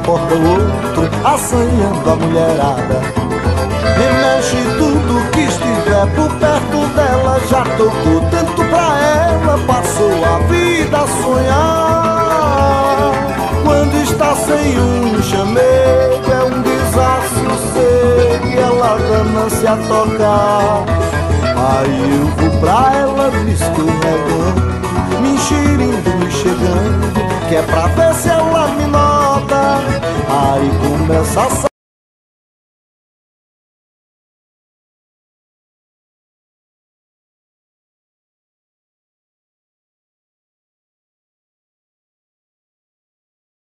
suporta o outro, assanhando a mulherada. E mexe tudo que estiver por perto dela. Já tocou tanto pra ela, passou a vida a sonhar. Quando está sem um chamego, é um desassossego e ela dana-se a tocar. Aí eu vou pra ela me escorregando, me enxerindo, me chegando, que é pra ver se ela me nota. Aí começa a